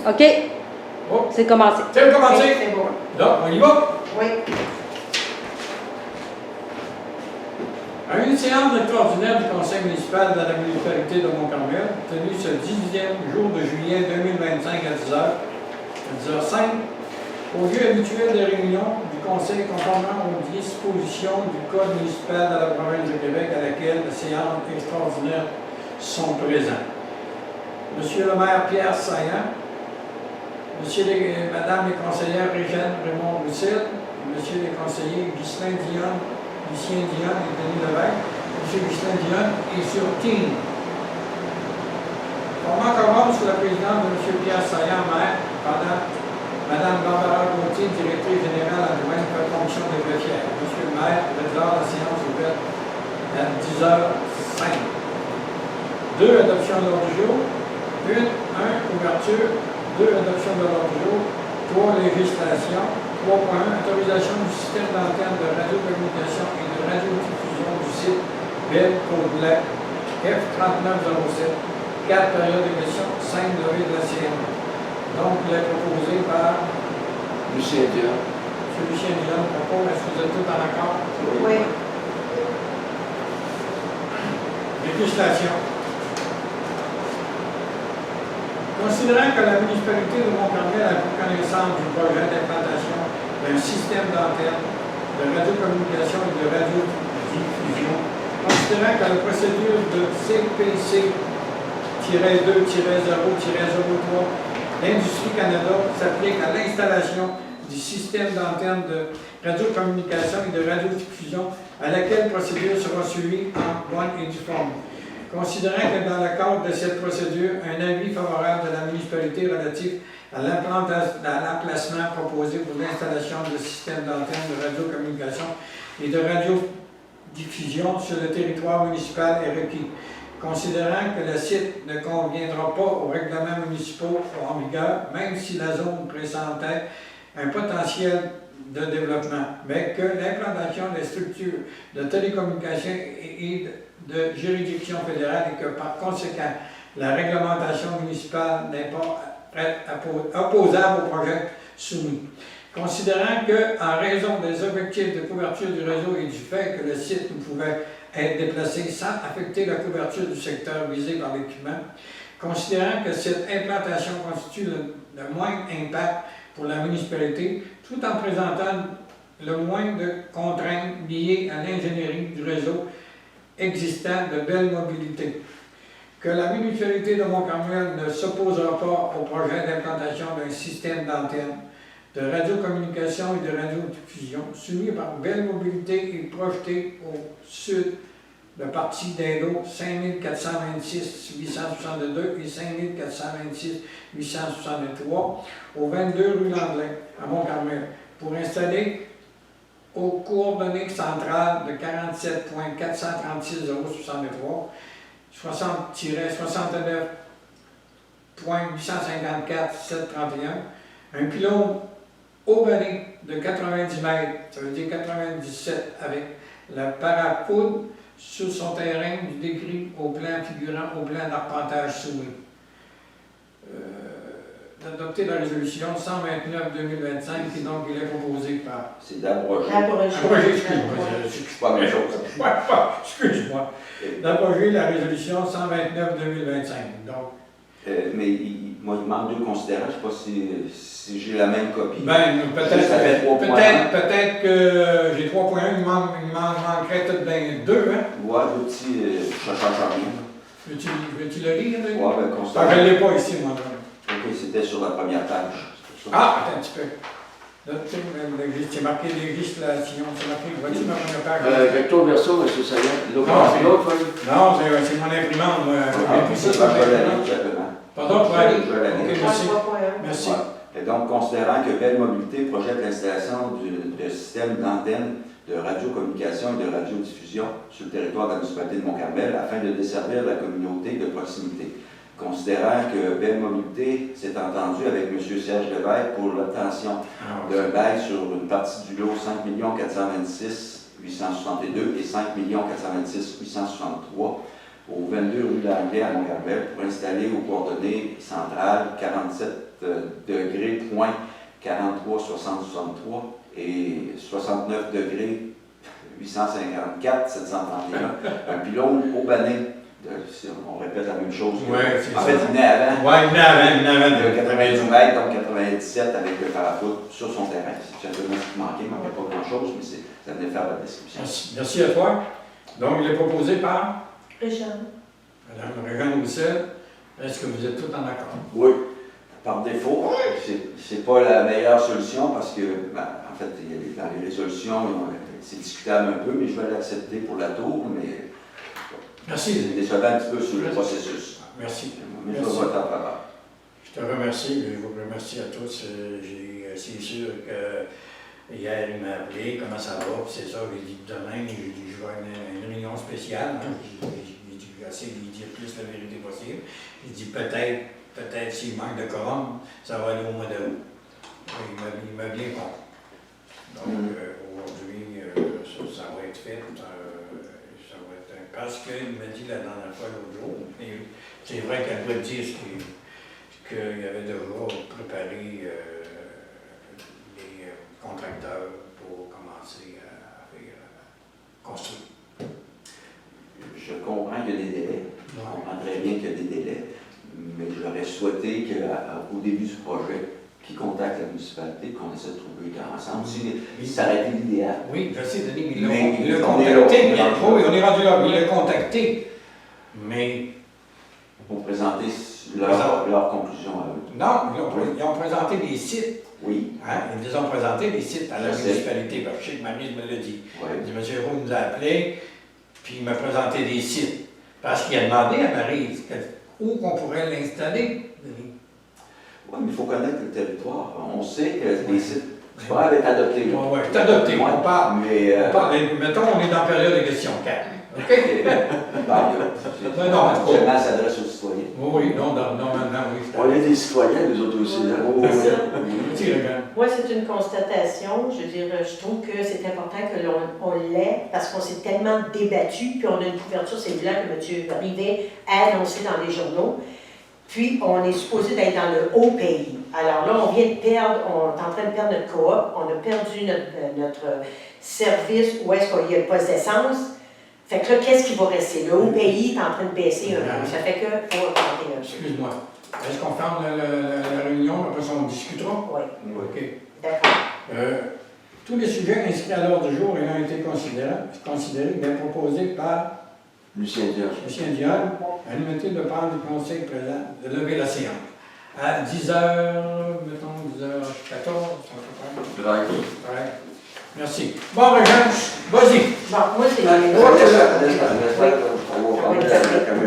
OK. Oh. C'est commencé. C'est commencé. C'est bon. Là, on y va. Oui. À une séance extraordinaire du Conseil municipal de la municipalité de Mont-Carmel, tenue ce 18e jour de juillet 2025 à 10h05, au lieu habituel de réunion du Conseil conformément aux dispositions du Code municipal de la province de Québec à laquelle les séances extraordinaires sont présents. Monsieur le maire Pierre Saillant, Madame les conseillères Régine Raymond-Roussel, Monsieur les conseillers Lucien Dion et Denis Levesque, Monsieur Ghislain Dion est sur Team. Formant quorum sous la présidence de Monsieur Pierre Saillant, maire, pendant Madame Barbara Gauthier, directrice générale adjointe, fait fonction de greffière. Monsieur le maire, président la séance ouverte à 10h05. 2. Adoption de l'ordre du jour. 1. Ouverture. 2. Adoption de l'ordre du jour. 3. Législation. 3.1. Autorisation du système d'antenne de radiocommunication et de radiodiffusion du site Belle Côte Lac F3907. 4. Période de questions. 5. Levée de la séance. Donc, il est proposé par Lucien Dion. M. Lucien Dion. Propos. Est-ce que vous êtes tous en accord? Oui. Législation. Considérant que la municipalité de Mont-Carmel a pris connaissance du projet d'implantation d'un système d'antenne de radiocommunication et de radiodiffusion, considérant que la procédure de CPC-2-0-03 d'Industrie Canada s'applique à l'installation du système d'antenne de radiocommunication et de radiodiffusion à laquelle procédure sera suivie en bonne et due forme. Considérant que dans le cadre de cette procédure, un avis favorable de la municipalité relatif à l'emplacement proposé pour l'installation de système d'antenne de radiocommunication et de radiodiffusion sur le territoire municipal est requis. Considérant que le site ne conviendra pas aux règlements municipaux en vigueur, même si la zone présentait un potentiel de développement, mais que l'implantation des structures de télécommunication et de juridiction fédérale et que par conséquent la réglementation municipale n'est pas opposable au projet soumis. Considérant que, en raison des objectifs de couverture du réseau et du fait que le site ne pouvait être déplacé sans affecter la couverture du secteur visé par l'équipement, considérant que cette implantation constitue le moindre impact pour la municipalité, tout en présentant le moins de contraintes liées à l'ingénierie du réseau existant de belle mobilité. Que la municipalité de Mont-Carmel ne s'opposera pas au projet d'implantation d'un système d'antenne de radiocommunication et de radiodiffusion soumis par Belle Mobilité et projeté au sud de partie d'Indo 5426 862 et 5426 863 au 22 rue Langlais à Mont-Carmel pour installer aux coordonnées centrales de 47.436.063 60-69.854.731 un pylône ovalé de 90 mètres, ça veut dire 97 avec la parapoutre sur son terrain du décrit au plan figurant au plan d'arpentage soumis. D'adopter la résolution 129-2025 qui donc il est proposé par... C'est d'abroger. Abroger, excuse-moi. Pas la même chose. Excuse-moi. D'abroger la résolution 129-2025. Donc... mais moi, il manque deux considérants. Je ne sais pas si j'ai la même copie. Ben, peut-être que j'ai 3.1, il manquerait tout bien deux, hein? Ouais, deux petits, ça ne change rien. Veux-tu le lire? Ouais, ben, considérant. Je ne l'ai pas ici, moi. Ok, c'était sur la première page. Ah, attends un petit peu. Là, c'est marqué législation, c'est marqué, vois-tu ma première page? Recto verso, M. Saillant. L'autre feuille. Non, c'est mon imprimante, moi. Pardon, tu vas aller? Ok, merci. Merci. Et donc, considérant que Belle Mobilité projette l'installation de système d'antenne de radiocommunication et de radiodiffusion sur le territoire de la municipalité de Mont-Carmel afin de desservir la communauté de proximité. Considérant que Belle Mobilité s'est entendu avec M. Serge Levesque pour l'obtention d'un bail sur une partie du lot 5 426 862 et 5 426 863 au 22 rue de l'Anglais à Mont-Carmel pour installer aux coordonnées centrales 47 degrés, point 43 60 63 et 69 degrés 854 731. Un pylône aubané. On répète la même chose. Ouais, en fait, il venait avant. Oui, il venait avant. De 90 mètres, donc 97 avec le parapluie sur son terrain. C'est simplement ce qui manquait, il ne manquait pas grand-chose, mais ça venait faire la description. Merci à toi. Donc, il est proposé par Réjeanne. Madame Réjeanne Roussel. Est-ce que vous êtes tous en accord? Oui. Par défaut, c'est pas la meilleure solution parce que, en fait, dans les résolutions, c'est discutable un peu, mais je vais l'accepter pour la tour, mais merci. C'est décevant un petit peu sur le processus. Merci. Mais je vais voter en faveur. Je te remercie, je vous remercie à tous. C'est sûr que hier, il m'a appelé, comment ça va, puis c'est ça, j'ai dit demain, j'ai dit, je vais à une réunion spéciale, hein. J'ai essayé de lui dire plus la vérité possible. Il dit peut-être s'il manque de quorum, ça va aller au mois d'août. Il m'a bien compris. Donc aujourd'hui, ça va être fait. Ça va être parce qu'il m'a dit la dernière fois l'autre jour, et c'est vrai qu'elle doit dire qu'il avait déjà préparé les contracteurs pour commencer à faire construire. Je comprends qu'il y a des délais. Je comprends très bien qu'il y a des délais, mais j'aurais souhaité qu'au début du projet, qu'ils contactent la municipalité, qu'on essaie de trouver ensemble. Ça aurait été l'idéal. Oui, je sais, Denis, il Mais l'a on est contacté. là. Oui, on est rendu là, il l'a contacté. Mais Pour présenter leur conclusion à eux. non, ils ont présenté des sites. Oui. Hein? Ils nous ont présenté des sites à la Je sais. municipalité. Parce que je sais que Marie me l'a dit. Oui. Il dit, M. Roux nous a appelé, puis il m'a présenté des sites. Parce qu'il a demandé à Marie où qu'on pourrait l'installer. Oui, mais il faut connaître le territoire. On sait que les sites pourraient être adoptés. Oui, c'est adopté. On parle. Mais. Mettons, on est dans la période de questions 4. OK? Non, Seulement s'adresse aux citoyens. Oui, non, oui. On est des citoyens, nous autres aussi. Hein? C'est ça. Merci, regarde. Moi, c'est une constatation. Je veux dire, je trouve que c'est important que l'on l'ait parce qu'on s'est tellement débattu, puis on a une couverture cellulaire que M. Rivet a annoncé dans les journaux. Puis, on est supposé d'être dans le haut pays. Alors là, on vient de perdre, on est en train de perdre notre coop, on a perdu notre service où est-ce qu'il y a le poste d'essence. Fait que là, qu'est-ce qui va rester? Le haut pays est en train de baisser un peu. Ça fait que faut augmenter un peu. Excuse-moi. Est-ce qu'on ferme la réunion? Après ça, on discutera? Oui. OK. D'accord. Tous les sujets inscrits à l'ordre du jour ayant été considérés bien proposés par Lucien Dion. M. Dion, animateur de part du conseil présent, de lever la séance. À 10h, mettons 10h14, Drag. ouais. Merci. Bon, Régent, vas-y. Bon, moi, c'est... Laisse-la, on va prendre la caméra.